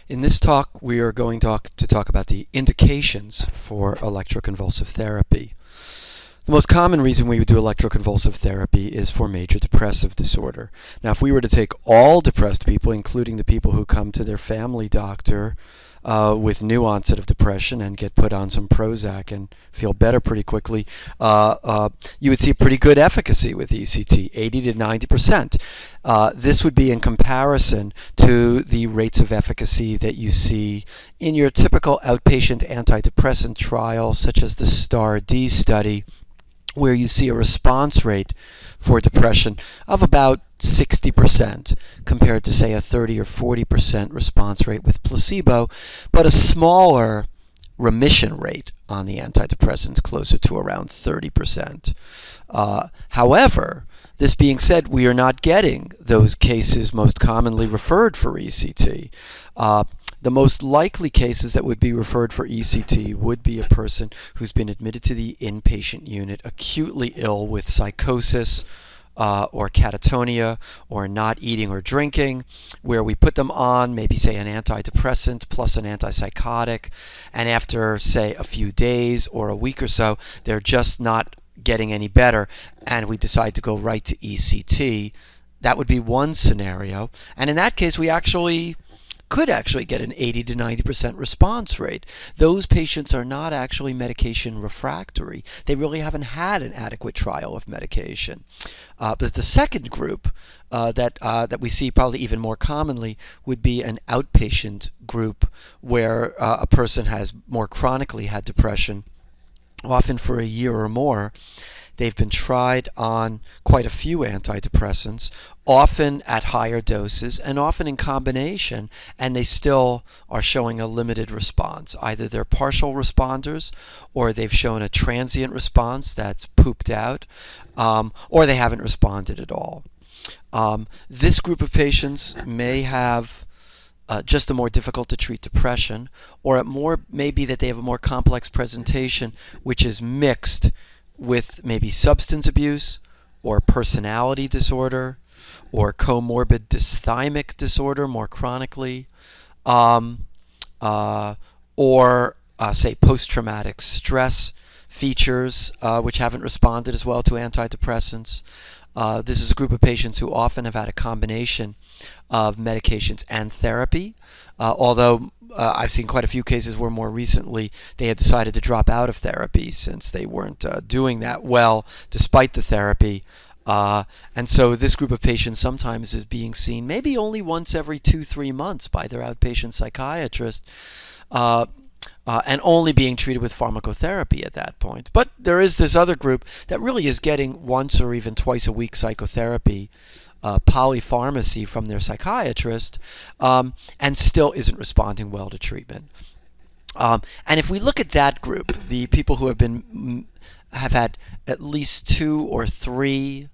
In this talk, we are going to talk about the indications for electroconvulsive therapy. The most common reason we would do electroconvulsive therapy is for major depressive disorder. Now, if we were to take all depressed people, including the people who come to their family doctor with new onset of depression and get put on some Prozac and feel better pretty quickly, you would see pretty good efficacy with ECT, 80 to 90%. This would be in comparison to the rates of efficacy that you see in your typical outpatient antidepressant trial, such as the STAR-D study, where you see a response rate for depression of about 60% compared to, say, a 30 or 40% response rate with placebo, but a smaller remission rate on the antidepressants, closer to around 30%. However, this being said, we are not getting those cases most commonly referred for ECT. The most likely cases that would be referred for ECT would be a person who's been admitted to the inpatient unit, acutely ill with psychosis or catatonia or not eating or drinking, where we put them on maybe, say, an antidepressant plus an antipsychotic, and after, say, a few days or a week or so, they're just not getting any better, and we decide to go right to ECT. That would be one scenario, and in that case, we could actually get an 80 to 90% response rate. Those patients are not actually medication refractory. They really haven't had an adequate trial of medication. But the second group that we see probably even more commonly would be an outpatient group where a person has more chronically had depression, often for a year or more. They've been tried on quite a few antidepressants, often at higher doses and often in combination, and they still are showing a limited response. Either they're partial responders, or they've shown a transient response that's pooped out, or they haven't responded at all. This group of patients may have just a more difficult to treat depression, or it may be that they have a more complex presentation, which is mixed with maybe substance abuse or personality disorder or comorbid dysthymic disorder more chronically, or say post-traumatic stress features which haven't responded as well to antidepressants. This is a group of patients who often have had a combination of medications and therapy, although I've seen quite a few cases where more recently they had decided to drop out of therapy since they weren't doing that well despite the therapy. And so this group of patients sometimes is being seen maybe only once every 2-3 months by their outpatient psychiatrist, and only being treated with pharmacotherapy at that point. But there is this other group that really is getting once or even twice a week psychotherapy, polypharmacy from their psychiatrist, and still isn't responding well to treatment. And if we look at that group, the people who have had at least 2 or 3,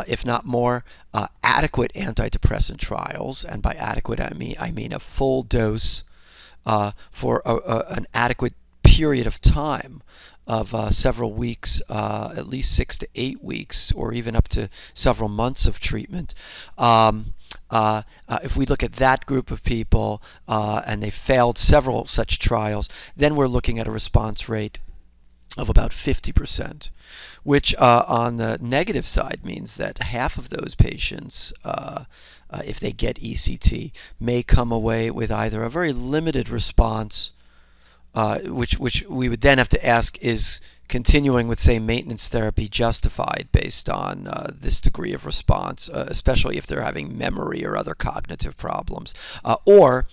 if not more, adequate antidepressant trials, and by adequate I mean a full dose for an adequate period of time of several weeks, at least 6 to 8 weeks, or even up to several months of treatment. If we look at that group of people and they failed several such trials, then we're looking at a response rate of about 50%, which on the negative side means that half of those patients, if they get ECT, may come away with either a very limited response, which we would then have to ask, is continuing with, say, maintenance therapy justified based on this degree of response, especially if they're having memory or other cognitive problems, or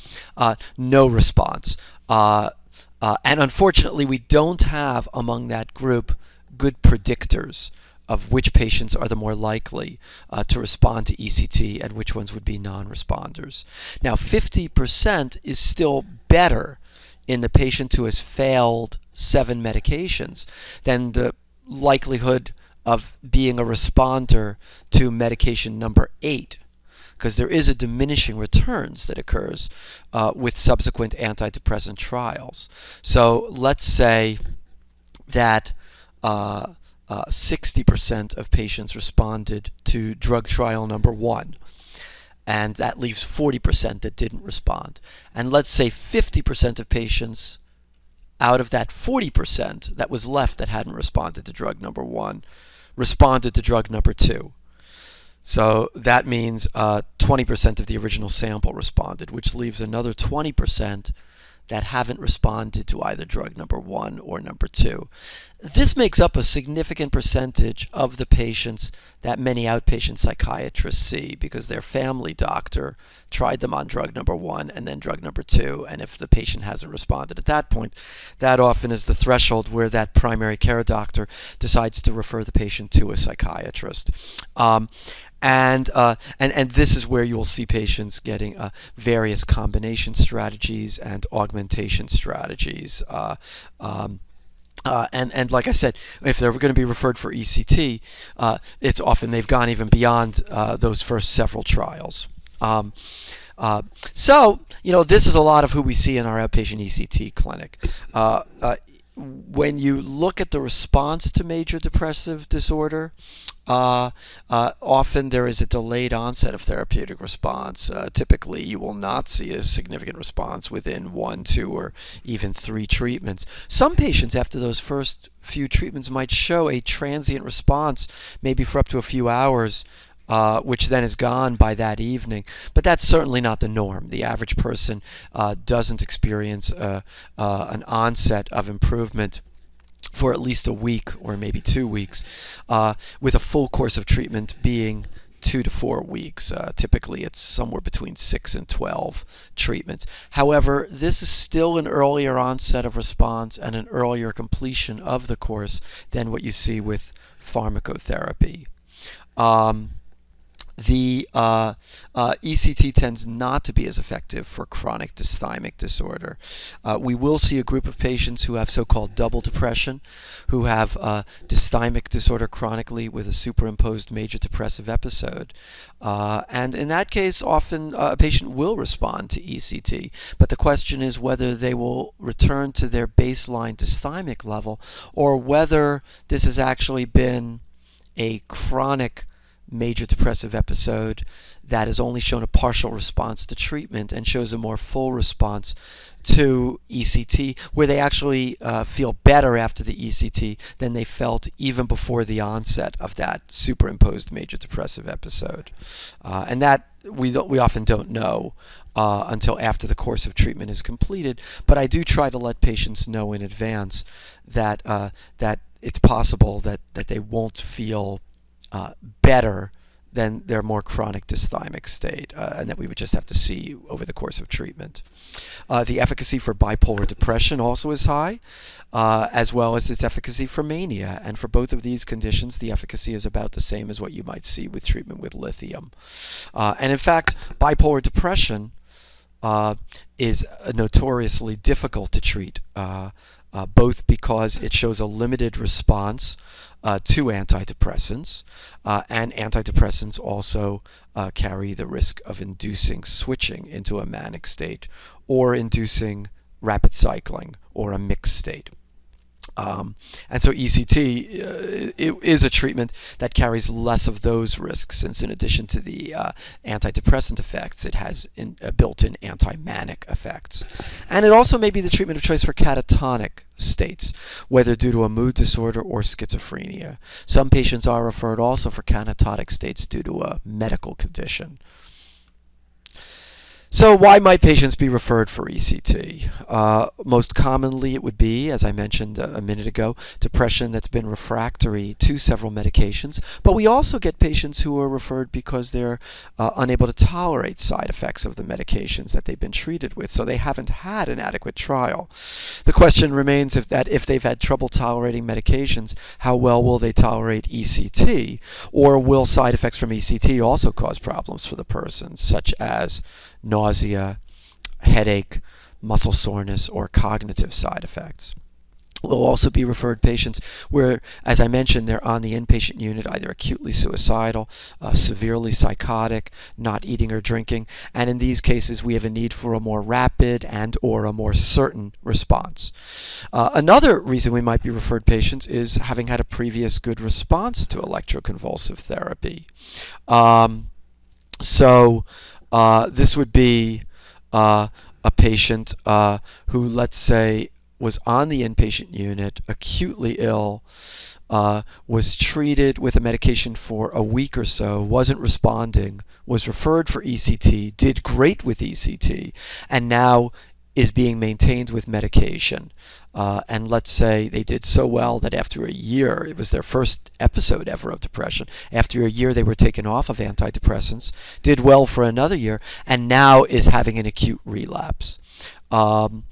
no response. And unfortunately, we don't have among that group good predictors of which patients are the more likely to respond to ECT and which ones would be non-responders. Now, 50% is still better in the patient who has failed 7 medications than the likelihood of being a responder to medication number 8, because there is a diminishing returns that occurs with subsequent antidepressant trials. So let's say that 60% of patients responded to drug trial number 1. and that leaves 40% that didn't respond. And let's say 50% of patients out of that 40% that was left that hadn't responded to drug number 1 responded to drug number 2. So that means 20% of the original sample responded, which leaves another 20% that haven't responded to either drug number 1 or number 2. This makes up a significant percentage of the patients that many outpatient psychiatrists see because their family doctor tried them on drug number 1 and then drug number 2, and if the patient hasn't responded at that point, that often is the threshold where that primary care doctor decides to refer the patient to a psychiatrist. And this is where you'll see patients getting various combination strategies and augmentation strategies. And like I said, if they're going to be referred for ECT, it's often they've gone even beyond those first several trials. So, this is a lot of who we see in our outpatient ECT clinic. When you look at the response to major depressive disorder, often there is a delayed onset of therapeutic response. Typically, you will not see a significant response within 1, 2, or even 3 treatments. Some patients, after those first few treatments, might show a transient response, maybe for up to a few hours, which then is gone by that evening. But that's certainly not the norm. The average person doesn't experience an onset of improvement for at least a week or maybe 2 weeks, with a full course of treatment being 2 to 4 weeks. Typically, it's somewhere between 6 and 12 treatments. However, this is still an earlier onset of response and an earlier completion of the course than what you see with pharmacotherapy. The ECT tends not to be as effective for chronic dysthymic disorder. We will see a group of patients who have so-called double depression, who have dysthymic disorder chronically with a superimposed major depressive episode. And in that case, often a patient will respond to ECT. But the question is whether they will return to their baseline dysthymic level or whether this has actually been a chronic major depressive episode that has only shown a partial response to treatment and shows a more full response to ECT, where they actually feel better after the ECT than they felt even before the onset of that superimposed major depressive episode. And that we often don't know until after the course of treatment is completed. But I do try to let patients know in advance that that it's possible that they won't feel better than their more chronic dysthymic state, and that we would just have to see over the course of treatment. The efficacy for bipolar depression also is high, as well as its efficacy for mania. And for both of these conditions, the efficacy is about the same as what you might see with treatment with lithium. And in fact, bipolar depression is notoriously difficult to treat, both because it shows a limited response to antidepressants, and antidepressants also carry the risk of inducing switching into a manic state or inducing rapid cycling or a mixed state. And so ECT is a treatment that carries less of those risks, since in addition to the antidepressant effects, it has built-in anti-manic effects. And it also may be the treatment of choice for catatonic states, whether due to a mood disorder or schizophrenia. Some patients are referred also for catatonic states due to a medical condition. So why might patients be referred for ECT? Most commonly it would be, as I mentioned a minute ago, depression that's been refractory to several medications. But we also get patients who are referred because they're unable to tolerate side effects of the medications that they've been treated with, so they haven't had an adequate trial. The question remains if they've had trouble tolerating medications, how well will they tolerate ECT? Or will side effects from ECT also cause problems for the person, such as nausea, headache, muscle soreness, or cognitive side effects? We'll also be referred patients where, as I mentioned, they're on the inpatient unit, either acutely suicidal, severely psychotic, not eating or drinking, and in these cases we have a need for a more rapid and or a more certain response. Another reason we might be referred patients is having had a previous good response to electroconvulsive therapy. So this would be a patient who, let's say, was on the inpatient unit, acutely ill, was treated with a medication for a week or so, wasn't responding, was referred for ECT, did great with ECT, and now is being maintained with medication. And let's say they did so well that after a year, it was their first episode ever of depression. After a year, they were taken off of antidepressants, did well for another year, and now is having an acute relapse. Um,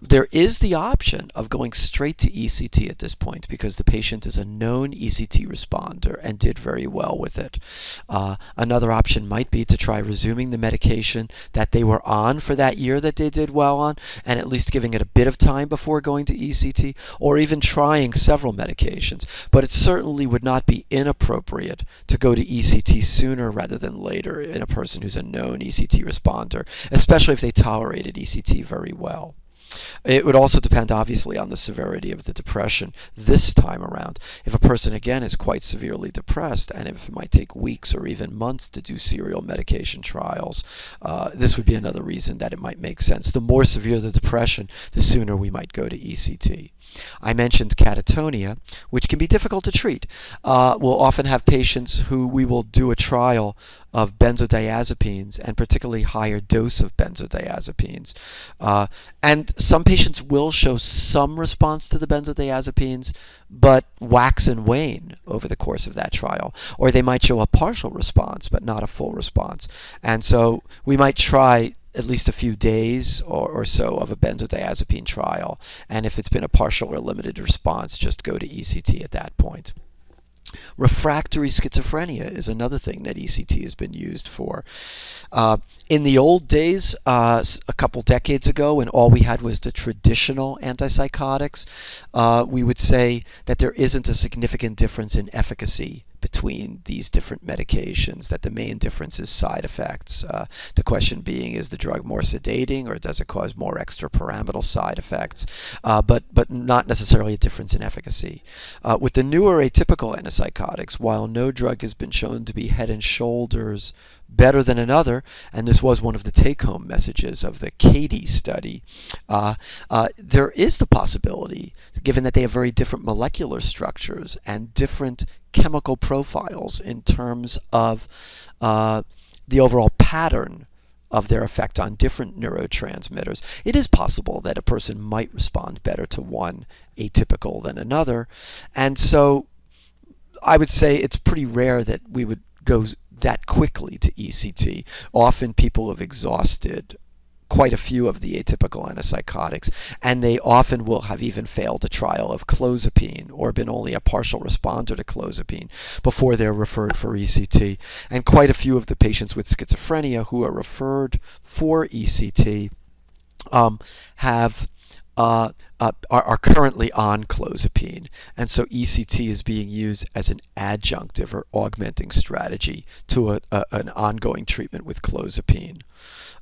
there is the option of going straight to ECT at this point because the patient is a known ECT responder and did very well with it. Another option might be to try resuming the medication that they were on for that year that they did well on, and at least giving it a bit of time before going to ECT, or even trying several medications. But it certainly would not be inappropriate to go to ECT sooner rather than later in a person who's a known ECT responder, especially if they tolerated ECT very well. It would also depend, obviously, on the severity of the depression this time around. If a person, again, is quite severely depressed, and if it might take weeks or even months to do serial medication trials, this would be another reason that it might make sense. The more severe the depression, the sooner we might go to ECT. I mentioned catatonia, which can be difficult to treat. We'll often have patients who we will do a trial of benzodiazepines, and particularly higher dose of benzodiazepines. And some patients will show some response to the benzodiazepines, but wax and wane over the course of that trial. Or they might show a partial response, but not a full response. And so we might try at least a few days or so of a benzodiazepine trial. And if it's been a partial or limited response, just go to ECT at that point. Refractory schizophrenia is another thing that ECT has been used for. In the old days, a couple decades ago, when all we had was the traditional antipsychotics, we would say that there isn't a significant difference in efficacy between these different medications, that the main difference is side effects. The question being, is the drug more sedating, or does it cause more extrapyramidal side effects? But not necessarily a difference in efficacy. With the newer atypical antipsychotics, while no drug has been shown to be head and shoulders better than another, and this was one of the take-home messages of the CATIE study, there is the possibility, given that they have very different molecular structures and different chemical profiles in terms of the overall pattern of their effect on different neurotransmitters, it is possible that a person might respond better to one atypical than another. And so I would say it's pretty rare that we would go that quickly to ECT. Often people have exhausted quite a few of the atypical antipsychotics, and they often will have even failed a trial of clozapine or been only a partial responder to clozapine before they're referred for ECT. And quite a few of the patients with schizophrenia who are referred for ECT are currently on clozapine, and so ECT is being used as an adjunctive or augmenting strategy to an ongoing treatment with clozapine.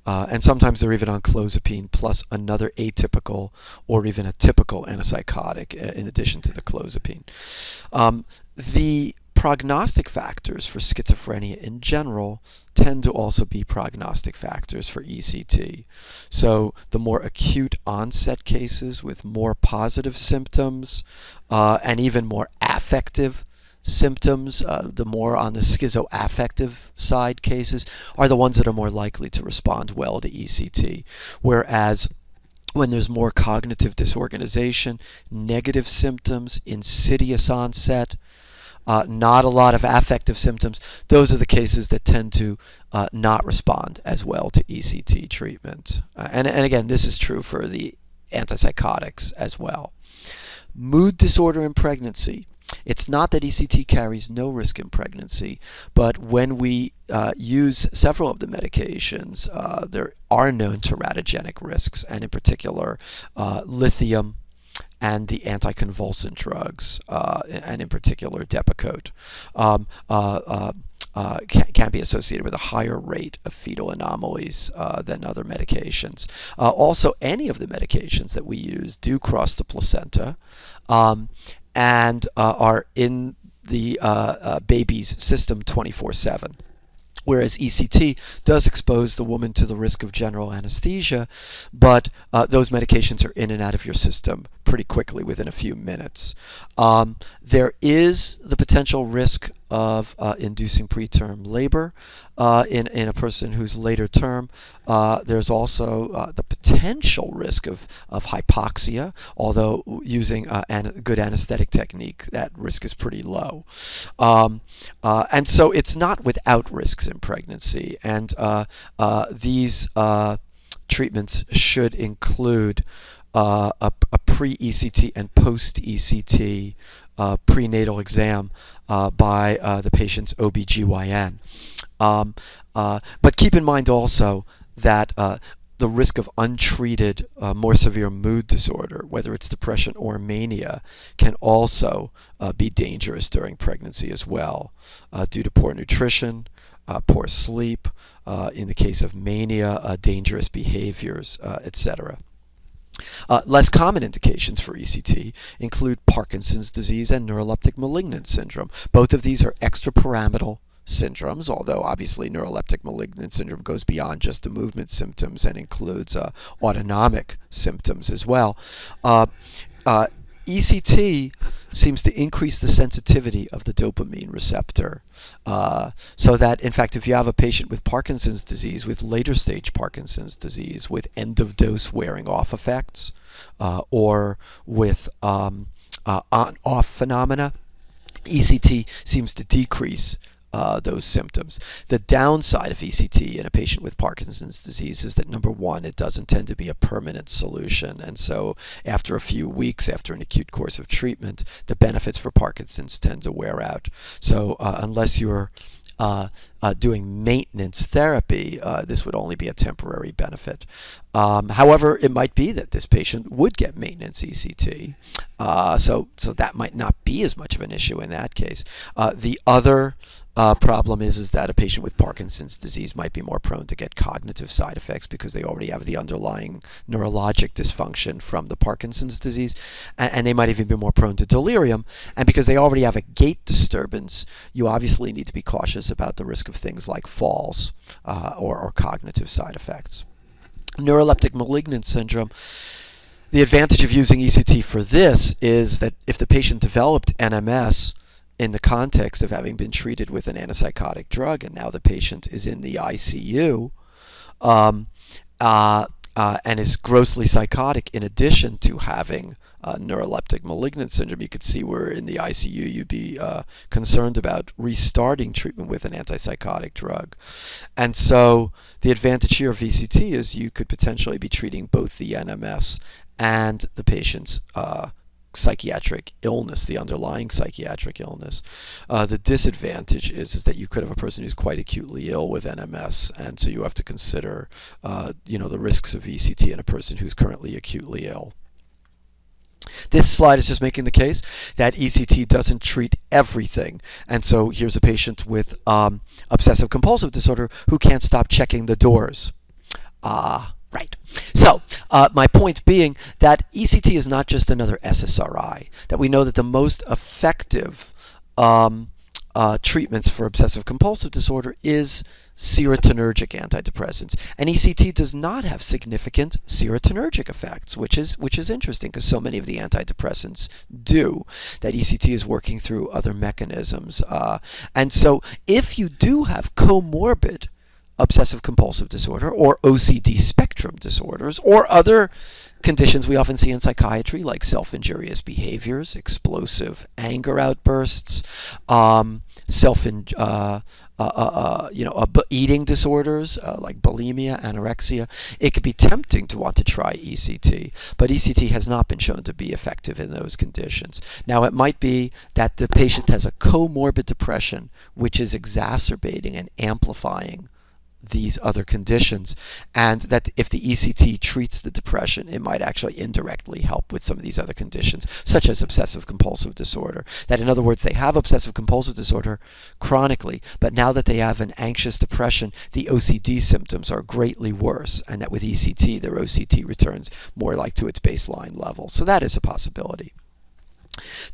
And sometimes they're even on clozapine plus another atypical or even a typical antipsychotic in addition to the clozapine. The prognostic factors for schizophrenia in general tend to also be prognostic factors for ECT. So the more acute onset cases with more positive symptoms and even more affective symptoms, the more on the schizoaffective side cases, are the ones that are more likely to respond well to ECT. Whereas when there's more cognitive disorganization, negative symptoms, insidious onset, not a lot of affective symptoms, those are the cases that tend to not respond as well to ECT treatment. And again, this is true for the antipsychotics as well. Mood disorder in pregnancy. It's not that ECT carries no risk in pregnancy, but when we use several of the medications, there are known teratogenic risks, and in particular lithium and the anticonvulsant drugs, and in particular Depakote, can be associated with a higher rate of fetal anomalies than other medications. Also, any of the medications that we use do cross the placenta and are in the baby's system 24/7. whereas ECT does expose the woman to the risk of general anesthesia, but those medications are in and out of your system pretty quickly within a few minutes. There is the potential risk of inducing preterm labor in a person who's later term. There's also the potential risk of hypoxia, although using good anesthetic technique, that risk is pretty low. And so it's not without risks in pregnancy, and these treatments should include a pre-ECT and post-ECT prenatal exam by the patient's OBGYN. But keep in mind also that the risk of untreated, more severe mood disorder, whether it's depression or mania, can also be dangerous during pregnancy as well, due to poor nutrition, poor sleep, in the case of mania, dangerous behaviors, etc. Less common indications for ECT include Parkinson's disease and neuroleptic malignant syndrome. Both of these are extrapyramidal syndromes, although obviously neuroleptic malignant syndrome goes beyond just the movement symptoms and includes autonomic symptoms as well. ECT seems to increase the sensitivity of the dopamine receptor, so that, in fact, if you have a patient with Parkinson's disease, with later stage Parkinson's disease, with end-of-dose wearing-off effects, or with on-off phenomena, ECT seems to decrease those symptoms. The downside of ECT in a patient with Parkinson's disease is that, number one, it doesn't tend to be a permanent solution, and so after a few weeks, after an acute course of treatment, the benefits for Parkinson's tend to wear out. So unless you're doing maintenance therapy, this would only be a temporary benefit. However, it might be that this patient would get maintenance ECT, so that might not be as much of an issue in that case. The other problem is that a patient with Parkinson's disease might be more prone to get cognitive side effects because they already have the underlying neurologic dysfunction from the Parkinson's disease, and they might even be more prone to delirium. And because they already have a gait disturbance, you obviously need to be cautious about the risk of things like falls or cognitive side effects. Neuroleptic malignant syndrome. The advantage of using ECT for this is that if the patient developed NMS in the context of having been treated with an antipsychotic drug, and now the patient is in the ICU and is grossly psychotic in addition to having neuroleptic malignant syndrome, you could see where in the ICU you'd be concerned about restarting treatment with an antipsychotic drug. And so the advantage here of ECT is you could potentially be treating both the NMS and the patient's psychiatric illness, the underlying psychiatric illness. The disadvantage is that you could have a person who's quite acutely ill with NMS, and so you have to consider the risks of ECT in a person who's currently acutely ill. This slide is just making the case that ECT doesn't treat everything. And so here's a patient with obsessive compulsive disorder who can't stop checking the doors. Right. So my point being that ECT is not just another SSRI, that we know that the most effective treatments for obsessive compulsive disorder is serotonergic antidepressants, and ECT does not have significant serotonergic effects, which is interesting because so many of the antidepressants do. That ECT is working through other mechanisms, and so if you do have comorbid obsessive compulsive disorder or OCD spectrum disorders or other conditions we often see in psychiatry like self-injurious behaviors, explosive anger outbursts, eating disorders like bulimia, anorexia, it could be tempting to want to try ECT, but ECT has not been shown to be effective in those conditions. Now, it might be that the patient has a comorbid depression which is exacerbating and amplifying these other conditions, and that if the ECT treats the depression, it might actually indirectly help with some of these other conditions, such as obsessive compulsive disorder. That, in other words, they have obsessive compulsive disorder chronically, but now that they have an anxious depression, the OCD symptoms are greatly worse, and that with ECT, their OCT returns more like to its baseline level. So that is a possibility.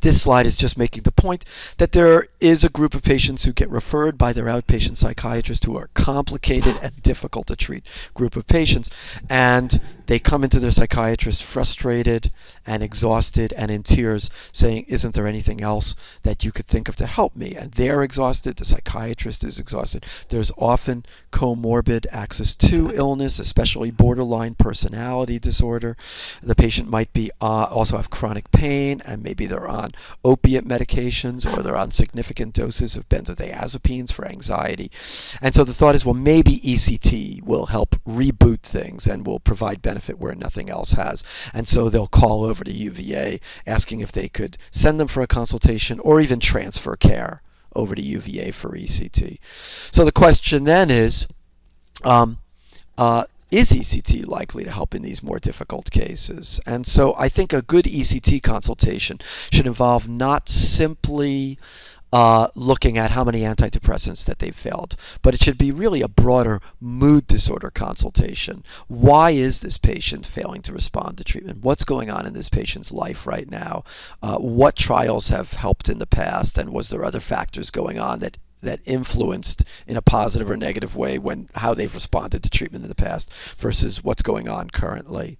This slide is just making the point that there is a group of patients who get referred by their outpatient psychiatrist who are complicated and difficult to treat group of patients, and they come into their psychiatrist frustrated and exhausted and in tears saying, isn't there anything else that you could think of to help me? And they're exhausted, the psychiatrist is exhausted. There's often comorbid axis 2 illness, especially borderline personality disorder. The patient might be also have chronic pain, and maybe they're on opiate medications or they're on significant doses of benzodiazepines for anxiety. And so the thought is, well, maybe ECT will help reboot things and will provide benefit where nothing else has. And so they'll call over to UVA asking if they could send them for a consultation or even transfer care over to UVA for ECT. So the question then is ECT likely to help in these more difficult cases? And so I think a good ECT consultation should involve not simply looking at how many antidepressants that they've failed, but it should be really a broader mood disorder consultation. Why is this patient failing to respond to treatment? What's going on in this patient's life right now? What trials have helped in the past, and was there other factors going on that influenced in a positive or negative way how they've responded to treatment in the past versus what's going on currently?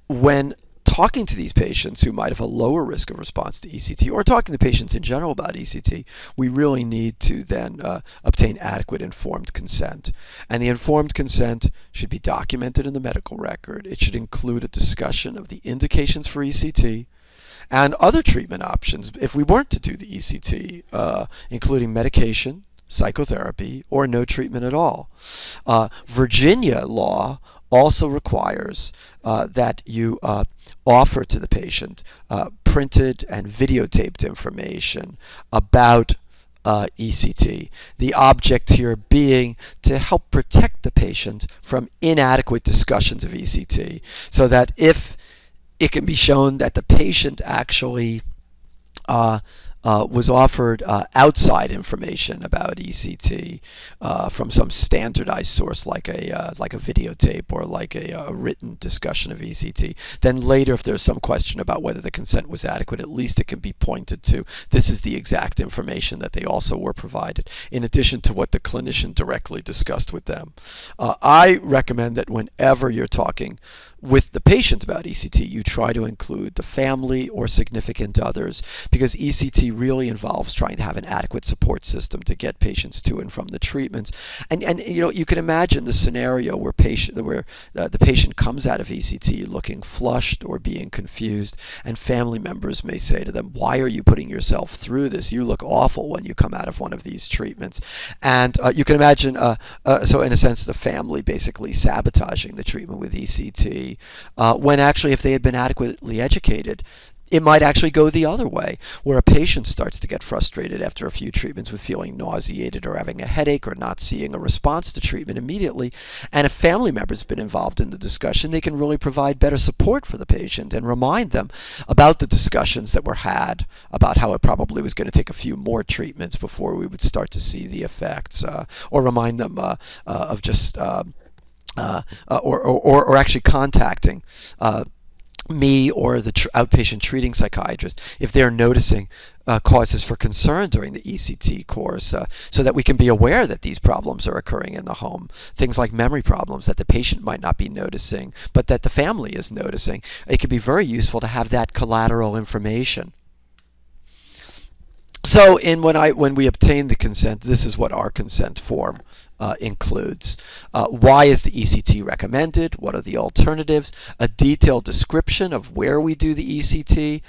When talking to these patients who might have a lower risk of response to ECT, or talking to patients in general about ECT, we really need to then obtain adequate informed consent. And the informed consent should be documented in the medical record. It should include a discussion of the indications for ECT and other treatment options if we weren't to do the ECT, including medication, psychotherapy, or no treatment at all. Virginia law also requires that you offer to the patient printed and videotaped information about ECT. The object here being to help protect the patient from inadequate discussions of ECT, so that if it can be shown that the patient actually was offered outside information about ECT from some standardized source, like a videotape or like a written discussion of ECT. Then later, if there's some question about whether the consent was adequate, at least it can be pointed to. This is the exact information that they also were provided, in addition to what the clinician directly discussed with them. I recommend that whenever you're talking with the patient about ECT, you try to include the family or significant others, because ECT really involves trying to have an adequate support system to get patients to and from the treatments. And you can imagine the scenario where the patient comes out of ECT looking flushed or being confused, and family members may say to them, "Why are you putting yourself through this? You look awful when you come out of one of these treatments." And you can imagine, so in a sense, the family basically sabotaging the treatment with ECT, when actually, if they had been adequately educated, it might actually go the other way, where a patient starts to get frustrated after a few treatments with feeling nauseated or having a headache or not seeing a response to treatment immediately. And if family members have been involved in the discussion, they can really provide better support for the patient and remind them about the discussions that were had about how it probably was going to take a few more treatments before we would start to see the effects, or remind them of just or actually contacting me or the outpatient treating psychiatrist if they're noticing causes for concern during the ECT course, so that we can be aware that these problems are occurring in the home. Things like memory problems that the patient might not be noticing, but that the family is noticing. It can be very useful to have that collateral information. So when we obtain the consent, this is what our consent form includes. Why is the ECT recommended? What are the alternatives? A detailed description of where we do the ECT,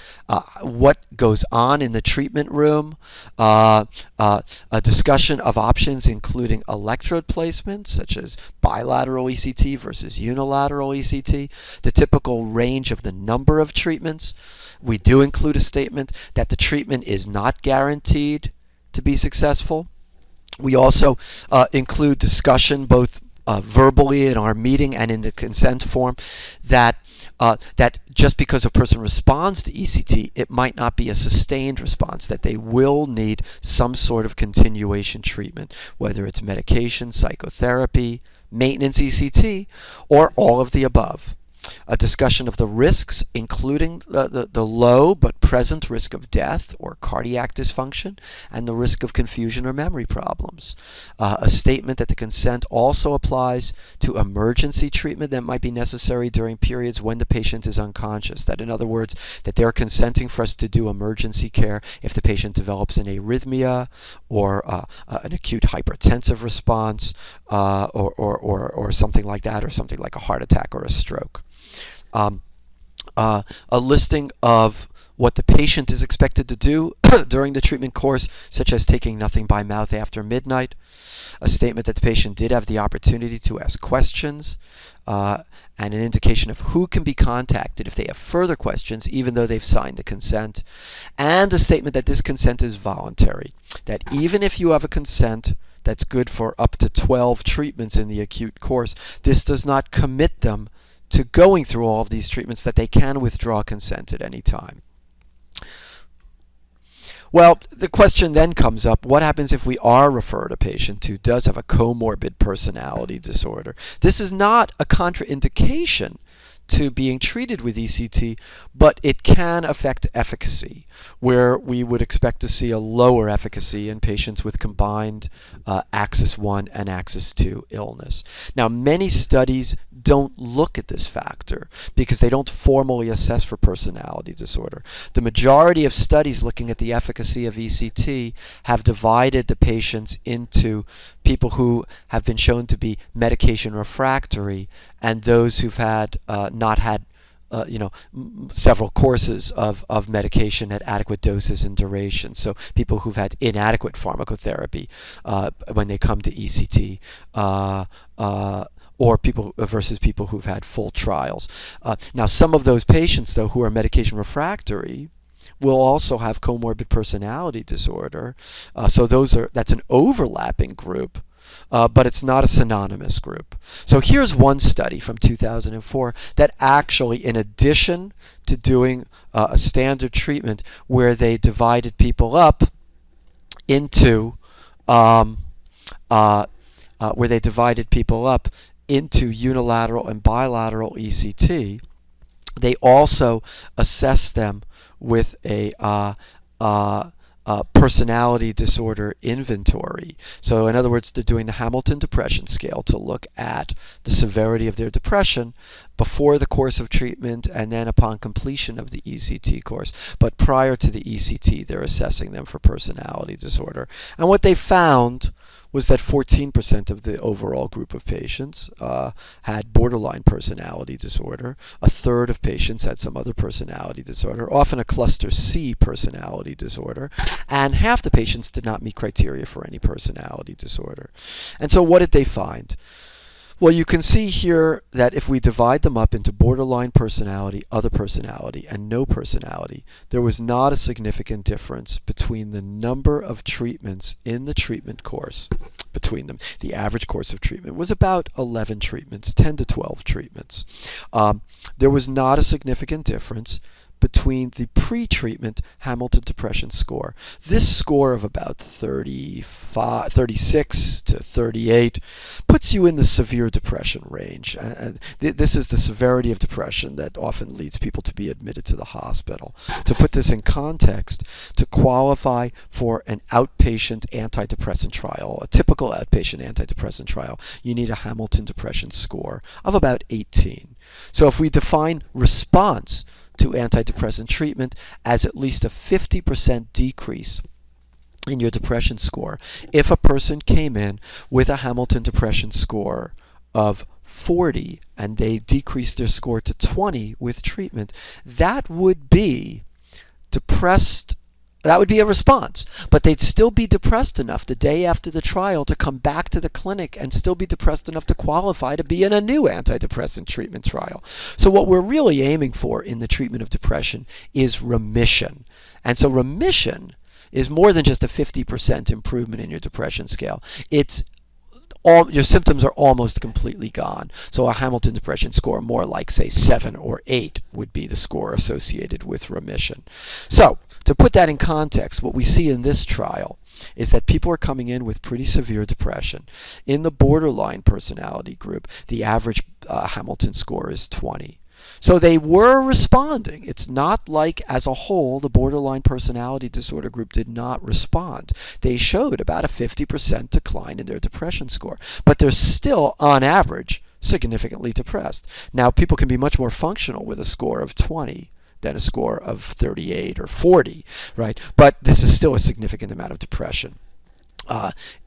what goes on in the treatment room, a discussion of options including electrode placement, such as bilateral ECT versus unilateral ECT, the typical range of the number of treatments. We do include a statement that the treatment is not guaranteed to be successful. We also include discussion both verbally in our meeting and in the consent form that just because a person responds to ECT, it might not be a sustained response, that they will need some sort of continuation treatment, whether it's medication, psychotherapy, maintenance ECT, or all of the above. A discussion of the risks, including the low but present risk of death or cardiac dysfunction, and the risk of confusion or memory problems. A statement that the consent also applies to emergency treatment that might be necessary during periods when the patient is unconscious. That, in other words, that they're consenting for us to do emergency care if the patient develops an arrhythmia or an acute hypertensive response or something like that, or something like a heart attack or a stroke. A listing of what the patient is expected to do during the treatment course, such as taking nothing by mouth after midnight. A statement that the patient did have the opportunity to ask questions, and an indication of who can be contacted if they have further questions, even though they've signed the consent. And a statement that this consent is voluntary, that even if you have a consent that's good for up to 12 treatments in the acute course, this does not commit them to going through all of these treatments, that they can withdraw consent at any time. Well, the question then comes up, what happens if we are referred a patient who does have a comorbid personality disorder? This is not a contraindication to being treated with ECT, but it can affect efficacy, where we would expect to see a lower efficacy in patients with combined axis 1 and axis 2 illness. Now, many studies don't look at this factor because they don't formally assess for personality disorder. The majority of studies looking at the efficacy of ECT have divided the patients into people who have been shown to be medication refractory and those who've had not had several courses of medication at adequate doses and duration. So people who've had inadequate pharmacotherapy when they come to ECT, or people versus people who've had full trials. Now, some of those patients, though, who are medication refractory will also have comorbid personality disorder. So that's an overlapping group. But it's not a synonymous group. So here's one study from 2004 that actually, in addition to doing a standard treatment where they divided people up into unilateral and bilateral ECT, they also assessed them with a personality disorder inventory. So in other words, they're doing the Hamilton Depression Scale to look at the severity of their depression before the course of treatment and then upon completion of the ECT course. But prior to the ECT, they're assessing them for personality disorder. And what they found was that 14% of the overall group of patients had borderline personality disorder. A third of patients had some other personality disorder, often a cluster C personality disorder, and half the patients did not meet criteria for any personality disorder. And so what did they find? Well, you can see here that if we divide them up into borderline personality, other personality, and no personality, there was not a significant difference between the number of treatments in the treatment course between them. The average course of treatment was about 11 treatments, 10 to 12 treatments. There was not a significant difference between the pre-treatment Hamilton Depression Score. This score of about 36 to 38 puts you in the severe depression range. This is the severity of depression that often leads people to be admitted to the hospital. To put this in context, to qualify for an outpatient antidepressant trial, a typical outpatient antidepressant trial, you need a Hamilton Depression Score of about 18. So if we define response to antidepressant treatment as at least a 50% decrease in your depression score, if a person came in with a Hamilton Depression Score of 40 and they decreased their score to 20 with treatment, that would be depressed. That would be a response, but they'd still be depressed enough the day after the trial to come back to the clinic and still be depressed enough to qualify to be in a new antidepressant treatment trial. So what we're really aiming for in the treatment of depression is remission. And so remission is more than just a 50% improvement in your depression scale. It's your symptoms are almost completely gone. So a Hamilton Depression Score more like, say, 7 or 8 would be the score associated with remission. So to put that in context, what we see in this trial is that people are coming in with pretty severe depression. In the borderline personality group, the average Hamilton score is 20. So they were responding. It's not like, as a whole, the borderline personality disorder group did not respond. They showed about a 50% decline in their depression score. But they're still, on average, significantly depressed. Now, people can be much more functional with a score of 20 than a score of 38 or 40, right? But this is still a significant amount of depression.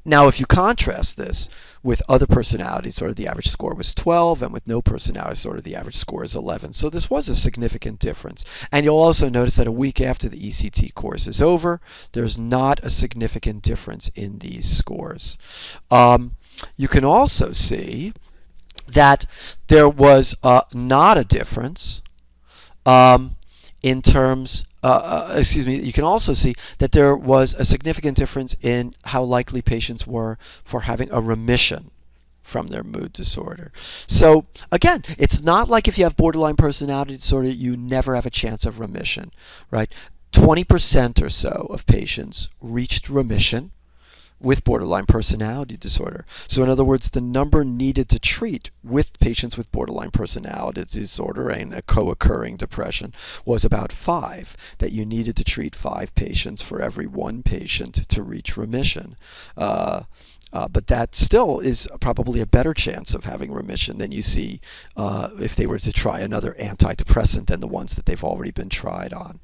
Now, if you contrast this with other personality disorder, the average score was 12, and with no personality disorder, the average score is 11. So this was a significant difference. And you'll also notice that a week after the ECT course is over, there's not a significant difference in these scores. You can also see that there was not a difference in terms you can also see that there was a significant difference in how likely patients were for having a remission from their mood disorder. So again, it's not like if you have borderline personality disorder, you never have a chance of remission, right? 20% or so of patients reached remission with borderline personality disorder. So in other words, the number needed to treat with patients with borderline personality disorder and a co-occurring depression was about 5, that you needed to treat 5 patients for every 1 patient to reach remission. But that still is probably a better chance of having remission than you see if they were to try another antidepressant than the ones that they've already been tried on.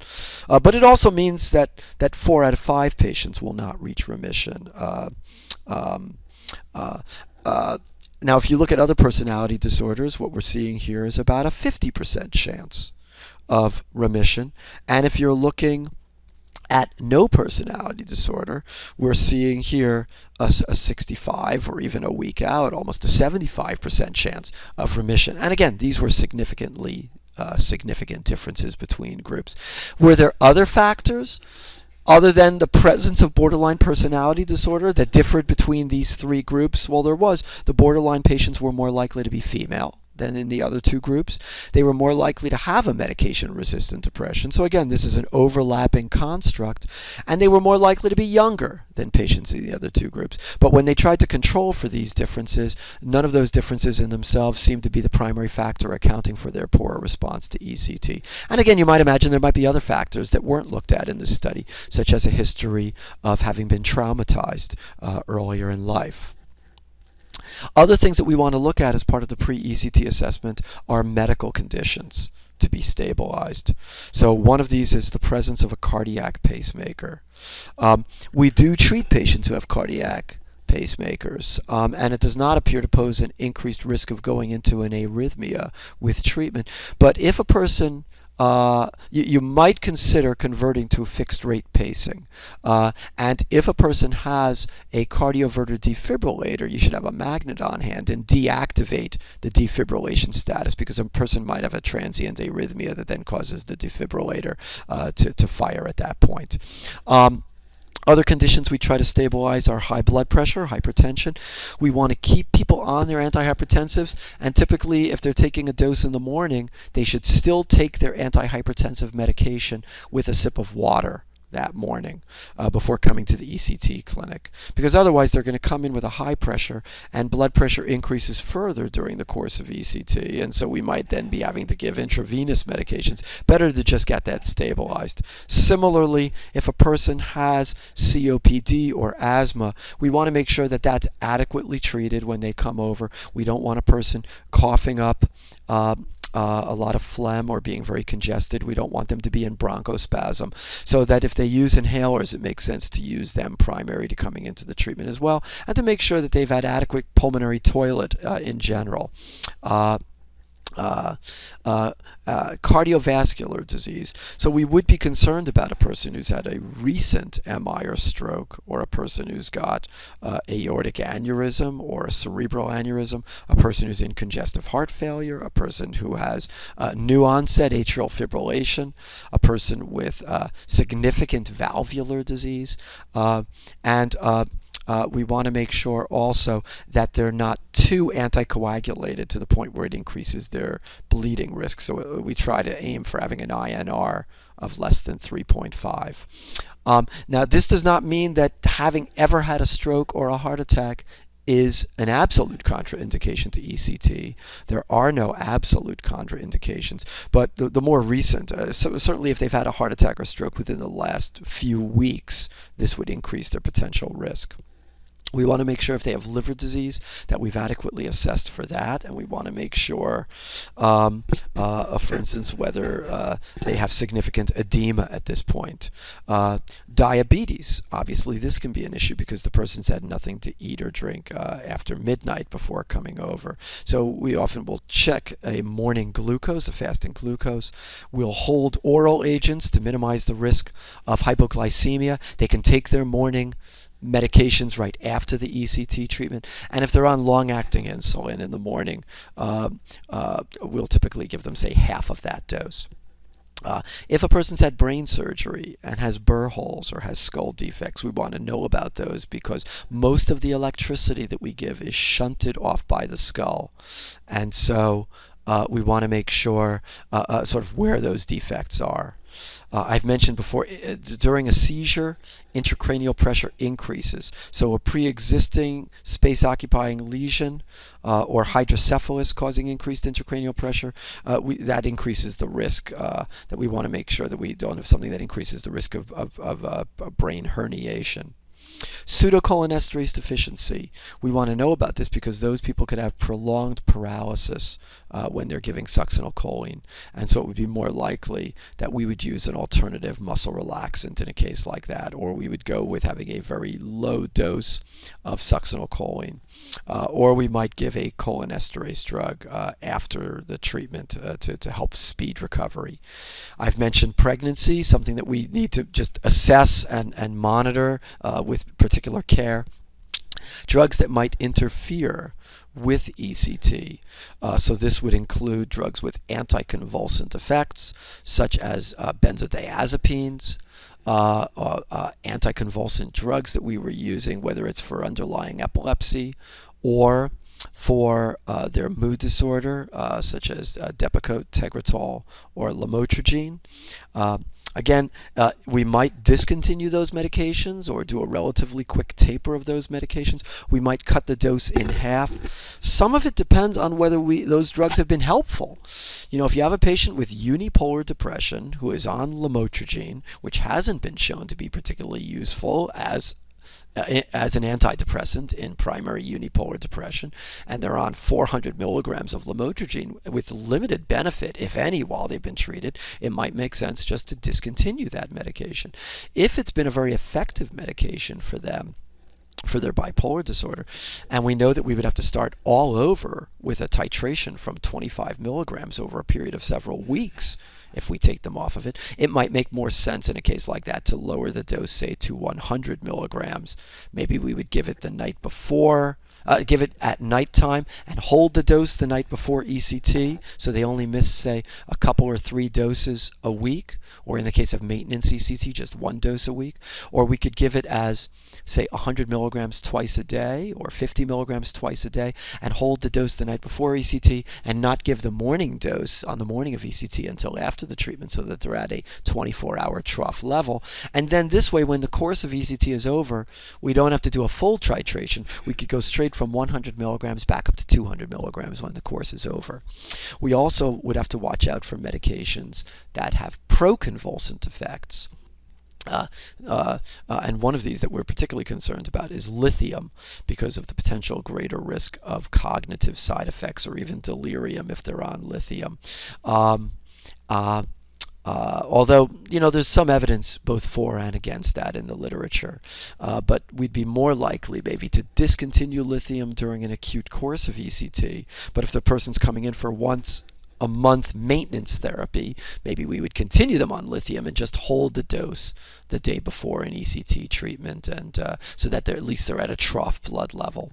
But it also means that 4 out of 5 patients will not reach remission. Now, if you look at other personality disorders, what we're seeing here is about a 50% chance of remission. And if you're looking at no personality disorder, we're seeing here a 65 or even a week out, almost a 75% chance of remission. And again, these were significant differences between groups. Were there other factors other than the presence of borderline personality disorder that differed between these 3 groups? Well, there was. The borderline patients were more likely to be female than in the other 2 groups. They were more likely to have a medication-resistant depression. So again, this is an overlapping construct. And they were more likely to be younger than patients in the other 2 groups. But when they tried to control for these differences, none of those differences in themselves seemed to be the primary factor accounting for their poorer response to ECT. And again, you might imagine there might be other factors that weren't looked at in this study, such as a history of having been traumatized earlier in life. Other things that we want to look at as part of the pre-ECT assessment are medical conditions to be stabilized. So one of these is the presence of a cardiac pacemaker. We do treat patients who have cardiac pacemakers, and it does not appear to pose an increased risk of going into an arrhythmia with treatment. But if a person you might consider converting to fixed rate pacing. And if a person has a cardioverter defibrillator, you should have a magnet on hand and deactivate the defibrillation status, because a person might have a transient arrhythmia that then causes the defibrillator to fire at that point. Other conditions we try to stabilize are high blood pressure, hypertension. We want to keep people on their antihypertensives, and typically if they're taking a dose in the morning, they should still take their antihypertensive medication with a sip of water that morning before coming to the ECT clinic, because otherwise they're going to come in with a high pressure and blood pressure increases further during the course of ECT, and so we might then be having to give intravenous medications. Better to just get that stabilized. Similarly, if a person has COPD or asthma, we want to make sure that that's adequately treated when they come over. We don't want a person coughing up a lot of phlegm or being very congested. We don't want them to be in bronchospasm, so that if they use inhalers, it makes sense to use them primary to coming into the treatment as well, and to make sure that they've had adequate pulmonary toilet in general. Cardiovascular disease. So we would be concerned about a person who's had a recent MI or stroke, or a person who's got aortic aneurysm or a cerebral aneurysm, a person who's in congestive heart failure, a person who has new onset atrial fibrillation, a person with significant valvular disease, and we want to make sure also that they're not too anticoagulated to the point where it increases their bleeding risk. So we try to aim for having an INR of less than 3.5. Now, this does not mean that having ever had a stroke or a heart attack is an absolute contraindication to ECT. There are no absolute contraindications, but the more recent, so certainly if they've had a heart attack or stroke within the last few weeks, this would increase their potential risk. We want to make sure if they have liver disease that we've adequately assessed for that, and we want to make sure, for instance, whether they have significant edema at this point. Diabetes, obviously this can be an issue because the person's had nothing to eat or drink after midnight before coming over. So we often will check a morning glucose, a fasting glucose. We'll hold oral agents to minimize the risk of hypoglycemia. They can take their morning medications right after the ECT treatment, and if they're on long-acting insulin in the morning, we'll typically give them, say, half of that dose. If a person's had brain surgery and has burr holes or has skull defects, we want to know about those because most of the electricity that we give is shunted off by the skull, and so we want to make sure sort of where those defects are. I've mentioned before, during a seizure, intracranial pressure increases. So a pre-existing space-occupying lesion or hydrocephalus causing increased intracranial pressure, that increases the risk that we want to make sure that we don't have something that increases the risk of brain herniation. Pseudocholinesterase deficiency. We want to know about this because those people could have prolonged paralysis when they're giving succinylcholine, and so it would be more likely that we would use an alternative muscle relaxant in a case like that, or we would go with having a very low dose of succinylcholine, or we might give a cholinesterase drug after the treatment to help speed recovery. I've mentioned pregnancy, something that we need to just assess and monitor with particular care. Drugs that might interfere with ECT. So this would include drugs with anticonvulsant effects, such as benzodiazepines, anticonvulsant drugs that we were using, whether it's for underlying epilepsy or for their mood disorder, such as Depakote, Tegretol, or lamotrigine. Again, we might discontinue those medications or do a relatively quick taper of those medications. We might cut the dose in half. Some of it depends on whether those drugs have been helpful. You know, if you have a patient with unipolar depression who is on lamotrigine, which hasn't been shown to be particularly useful as an antidepressant in primary unipolar depression, and they're on 400 milligrams of lamotrigine with limited benefit, if any, while they've been treated, it might make sense just to discontinue that medication. If it's been a very effective medication for them, for their bipolar disorder, and we know that we would have to start all over with a titration from 25 milligrams over a period of several weeks if we take them off of it, it might make more sense in a case like that to lower the dose, say, to 100 milligrams. Maybe we would give it the night before, give it at nighttime and hold the dose the night before ECT, so they only miss, say, a couple or 3 doses a week, or in the case of maintenance ECT, just 1 dose a week. Or we could give it as, say, 100 milligrams twice a day or 50 milligrams twice a day and hold the dose the night before ECT and not give the morning dose on the morning of ECT until after the treatment, so that they're at a 24-hour trough level. And then this way, when the course of ECT is over, we don't have to do a full titration. We could go straight from 100 milligrams back up to 200 milligrams when the course is over. We also would have to watch out for medications that have proconvulsant effects. And one of these that we're particularly concerned about is lithium, because of the potential greater risk of cognitive side effects or even delirium if they're on lithium. Although, you know, there's some evidence both for and against that in the literature. But we'd be more likely maybe to discontinue lithium during an acute course of ECT. But if the person's coming in for once a month maintenance therapy, maybe we would continue them on lithium and just hold the dose the day before an ECT treatment, and so that at least they're at a trough blood level.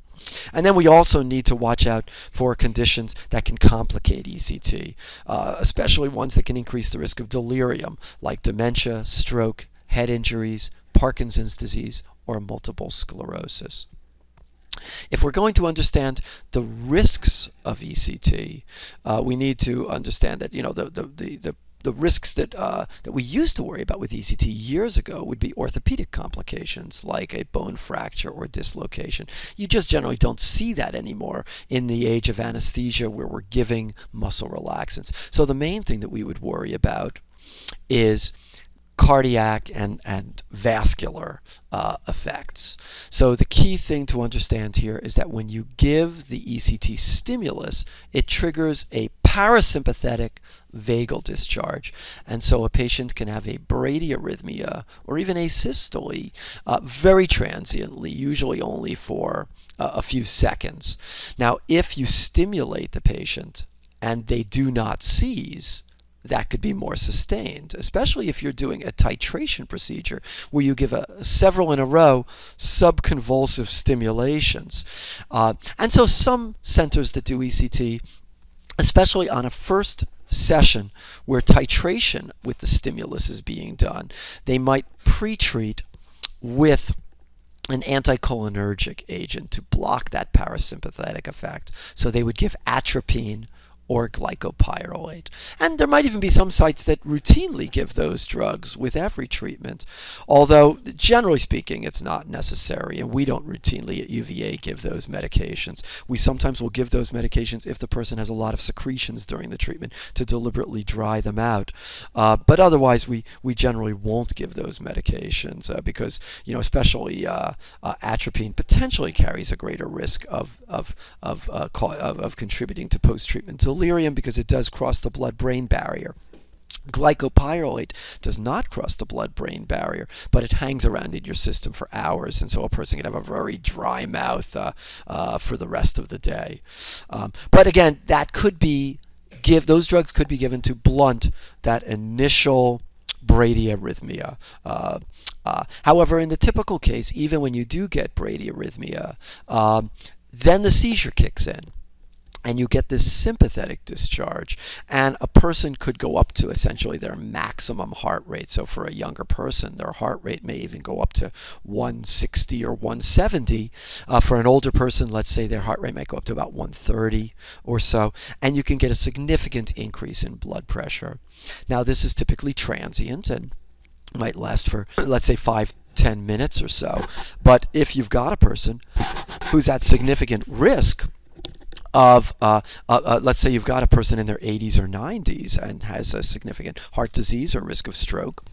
And then we also need to watch out for conditions that can complicate ECT, especially ones that can increase the risk of delirium, like dementia, stroke, head injuries, Parkinson's disease, or multiple sclerosis. If we're going to understand the risks of ECT, we need to understand that, you know, the the risks that we used to worry about with ECT years ago would be orthopedic complications like a bone fracture or dislocation. You just generally don't see that anymore in the age of anesthesia where we're giving muscle relaxants. So the main thing that we would worry about is cardiac and vascular effects. So the key thing to understand here is that when you give the ECT stimulus, it triggers a parasympathetic vagal discharge. And so a patient can have a bradyarrhythmia or even asystole very transiently, usually only for a few seconds. Now, if you stimulate the patient and they do not seize, that could be more sustained, especially if you're doing a titration procedure where you give several in a row subconvulsive stimulations. And so some centers that do ECT, especially on a first session where titration with the stimulus is being done, they might pre-treat with an anticholinergic agent to block that parasympathetic effect. So they would give atropine or glycopyrrolate. And there might even be some sites that routinely give those drugs with every treatment, although generally speaking it's not necessary, and we don't routinely at UVA give those medications. We sometimes will give those medications if the person has a lot of secretions during the treatment to deliberately dry them out. But otherwise we generally won't give those medications because, especially atropine potentially carries a greater risk of contributing to post-treatment delirium because it does cross the blood-brain barrier. Glycopyrrolate does not cross the blood-brain barrier, but it hangs around in your system for hours, and so a person can have a very dry mouth for the rest of the day. But again, those drugs could be given to blunt that initial bradyarrhythmia. However, in the typical case, even when you do get bradyarrhythmia, then the seizure kicks in, and you get this sympathetic discharge, and a person could go up to essentially their maximum heart rate. So for a younger person, their heart rate may even go up to 160 or 170. For an older person, let's say their heart rate might go up to about 130 or so, and you can get a significant increase in blood pressure. Now, this is typically transient and might last for, let's say, 5-10 minutes or so. But if you've got a person who's at significant risk of, let's say you've got a person in their 80s or 90s and has a significant heart disease or risk of stroke,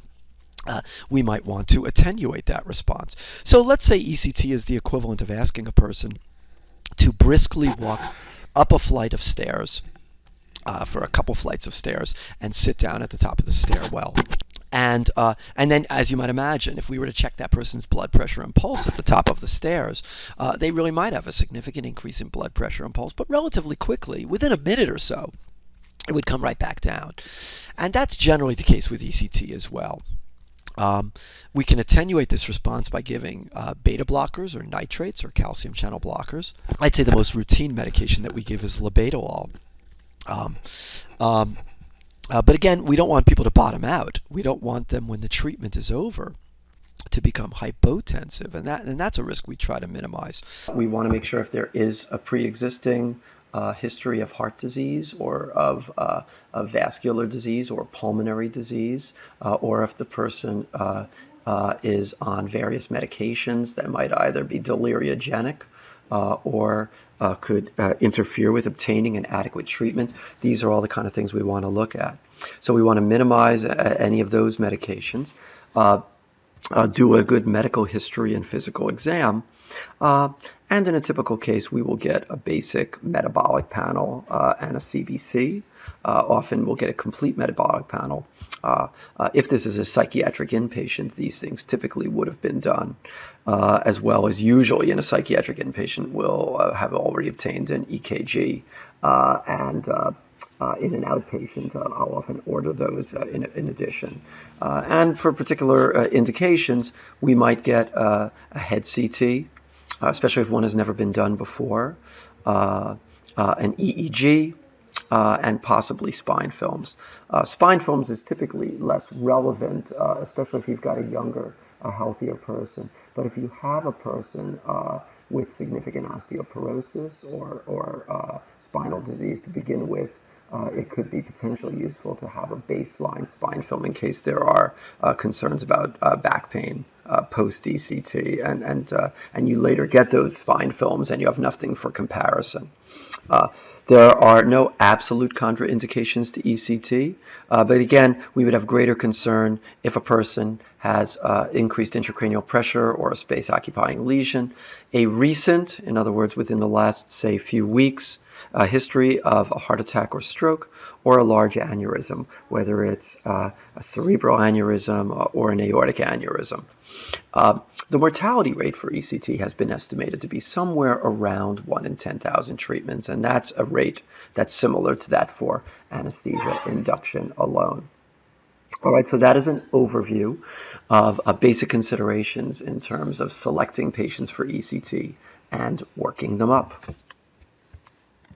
we might want to attenuate that response. So let's say ECT is the equivalent of asking a person to briskly walk up a flight of stairs, for a couple flights of stairs, and sit down at the top of the stairwell. And then, as you might imagine, if we were to check that person's blood pressure and pulse at the top of the stairs, they really might have a significant increase in blood pressure and pulse, but relatively quickly, within a minute or so, it would come right back down. And that's generally the case with ECT as well. We can attenuate this response by giving beta blockers or nitrates or calcium channel blockers. I'd say the most routine medication that we give is labetalol. But again, we don't want people to bottom out. We don't want them, when the treatment is over, to become hypotensive, and that's a risk we try to minimize. We want to make sure if there is a pre-existing history of heart disease or of vascular disease or pulmonary disease, or if the person is on various medications that might either be deliriogenic or could interfere with obtaining an adequate treatment. These are all the kind of things we want to look at. So we want to minimize any of those medications, do a good medical history and physical exam, and in a typical case, we will get a basic metabolic panel and a CBC. Often we'll get a complete metabolic panel. If this is a psychiatric inpatient, these things typically would have been done, as well as usually in a psychiatric inpatient will have already obtained an EKG, and in an outpatient, I'll often order those in addition. And for particular indications, we might get a head CT, especially if one has never been done before, an EEG, and possibly spine films. Spine films is typically less relevant, especially if you've got a younger, a healthier person. But if you have a person with significant osteoporosis or spinal disease to begin with, it could be potentially useful to have a baseline spine film in case there are concerns about back pain post ECT, and you later get those spine films and you have nothing for comparison. There are no absolute contraindications to ECT, but again, we would have greater concern if a person has increased intracranial pressure or a space-occupying lesion. A recent, in other words, within the last, say, few weeks, history of a heart attack or stroke, or a large aneurysm, whether it's a cerebral aneurysm or an aortic aneurysm. The mortality rate for ECT has been estimated to be somewhere around 1 in 10,000 treatments, and that's a rate that's similar to that for anesthesia induction alone. All right, so that is an overview of basic considerations in terms of selecting patients for ECT and working them up.